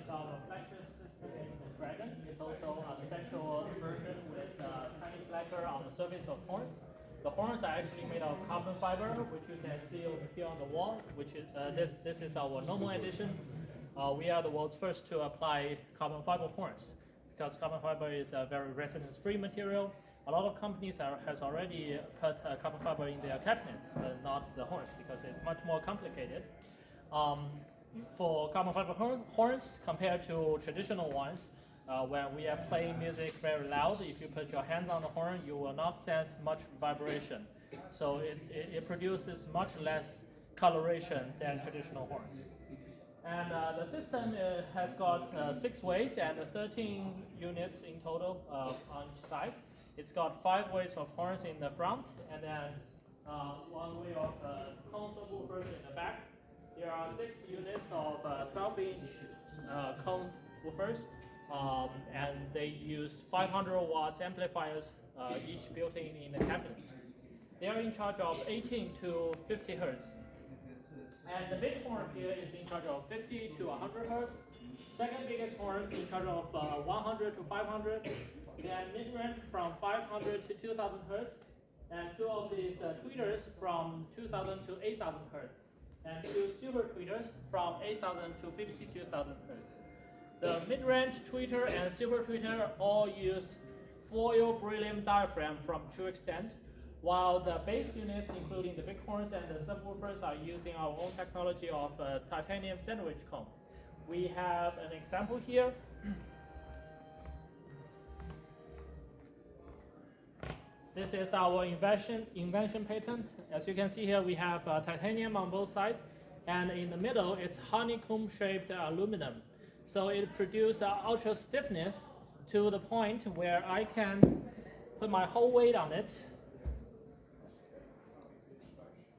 Our flagship system in the Dragon. It's also a special version with tiny slacker on the surface of horns. The horns are actually made of carbon fiber, which you can see over here on the wall. Which is this is our normal edition. We are the world's first to apply carbon fiber horns because carbon fiber is a very resonance-free material. A lot of companies has already put carbon fiber in their cabinets, but not the horns because it's much more complicated. For carbon fiber horns compared to traditional ones, when we are playing music very loud, if you put your hands on the horn, you will not sense much vibration. So it produces much less coloration than traditional horns. And the system has got 6 ways and 13 units in total on each side. It's got 5 ways of horns in the front, and then 1 way of cone subwoofers in the back. There are 6 units of 12-inch cone woofers, and they use 500 watts amplifiers, each built in the cabinet. They are in charge of 18 to 50 hertz. And the big horn here is in charge of 50 to 100 hertz. Second biggest horn in charge of 100 to 500. Then mid-range from 500 to 2000 hertz. And 2 of these tweeters from 2000 to 8000 hertz. And 2 super tweeters from 8000 to 52,000 hertz. The mid-range tweeter and super tweeter all use foil beryllium diaphragm from True Extent, while the bass units, including the big horns and the subwoofers, are using our own technology of titanium sandwich cone. We have an example here. This is our invention patent. As you can see here, we have titanium on both sides, and in the middle, it's honeycomb-shaped aluminum. So it produces ultra stiffness to the point where I can put my whole weight on it,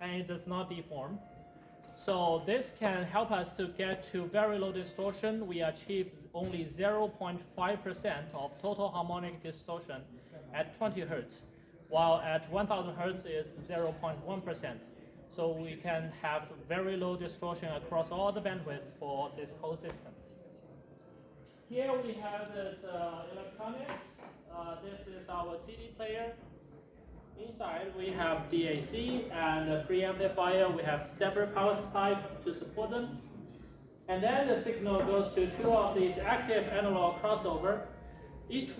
and it does not deform. So this can help us to get to very low distortion. We achieve only 0.5% of total harmonic distortion at 20 hertz, while at 1000 hertz is 0.1%. So we can have very low distortion across all the bandwidth for this whole system. Here we have this electronics. This is our CD player. Inside we have DAC and a preamplifier. We have separate power supply to support them. And then the signal goes to 2 of these active analog crossover. Each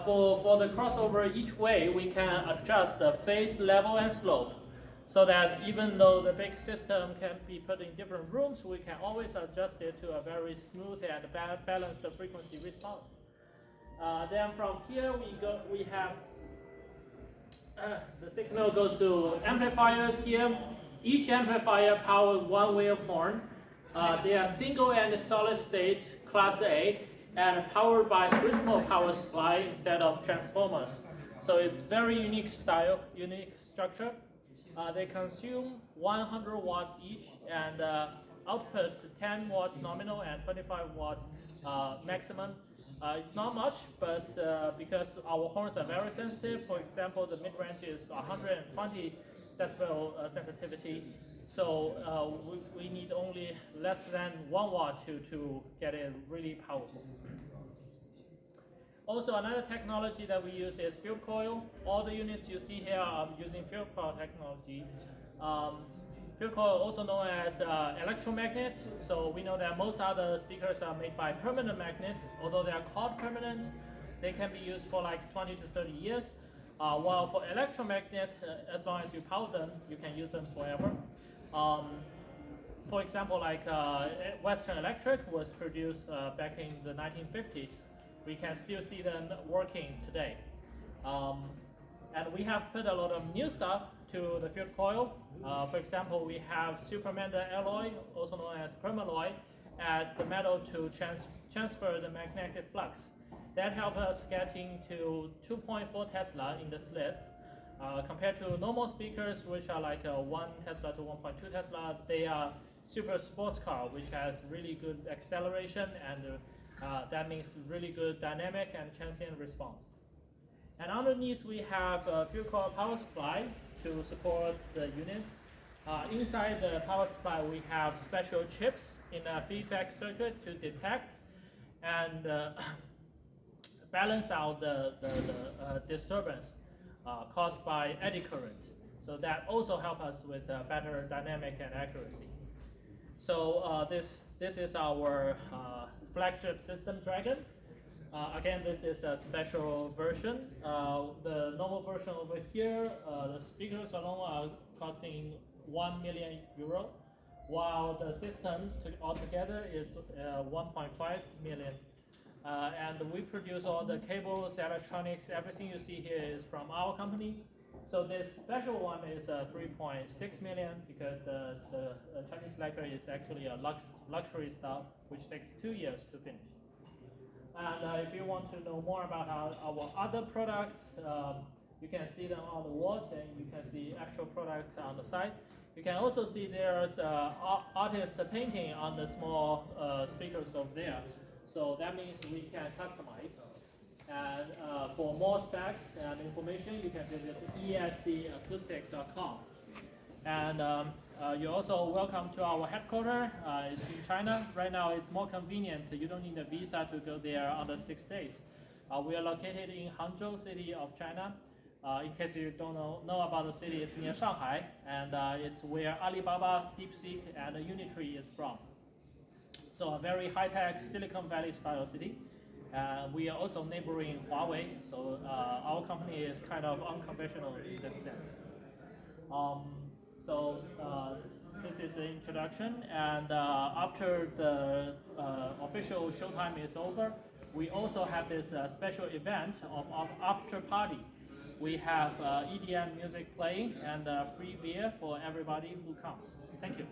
for the crossover each way, we can adjust the phase level and slope, so that even though the big system can be put in different rooms, we can always adjust it to a very smooth and balanced frequency response. Then from here we have the signal goes to amplifiers here. Each amplifier powers 1 wave horn. They are single and solid state class A and powered by switch mode power supply instead of transformers. So it's very unique style, unique structure. They consume 100 watts each and output 10 watts nominal and 25 watts maximum. It's not much, but because our horns are very sensitive, for example, the mid-range is 120 decibel sensitivity, so we need only less than 1 watt to get it really powerful. Also, another technology that we use is field coil. All the units you see here are using field coil technology. Field coil, also known as electromagnet. So we know that most other speakers are made by permanent magnet. Although they are called permanent, they can be used for like 20 to 30 years. While for electromagnet, as long as you power them, you can use them forever. For example, like Western Electric was produced back in the 1950s. We can still see them working today. And we have put a lot of new stuff to the field coil. For example, we have supermanda alloy, also known as permalloy, as the metal to transfer the magnetic flux. That helps us getting to 2.4 Tesla in the slits. Compared to normal speakers, which are like 1 Tesla to 1.2 Tesla, they are super sports car, which has really good acceleration, and that means really good dynamic and transient response. And underneath we have a fuel coil power supply to support the units. Inside the power supply we have special chips in a feedback circuit to detect and balance out the disturbance caused by eddy current. So that also helps us with better dynamic and accuracy. So this is our flagship system, Dragon. Again, this is a special version. The normal version over here, the speakers alone are costing €1 million, while the system altogether is 1.5 million. And we produce all the cables, electronics, everything you see here is from our company. So this special one is 3.6 million because the Chinese lacquer is actually a luxury stuff which takes 2 years to finish. And if you want to know more about our other products, you can see them on the walls and you can see actual products on the side. You can also see there's artist painting on the small speakers over there. So that means we can customize. And for more specs and information, you can visit esdacoustics.com. And you're also welcome to our headquarters. It's in China. Right now, it's more convenient. You don't need a visa to go there under 6 days. We are located in Hangzhou city of China. In case you don't know about the city, it's near Shanghai, and it's where Alibaba, DeepSeek, and Unitree is from. So a very high-tech Silicon Valley style city. We are also neighboring Huawei, so our company is kind of unconventional in this sense. This is the introduction, and after the official showtime is over, we also have this special event of after party. We have EDM music playing and free beer for everybody who comes. Thank you.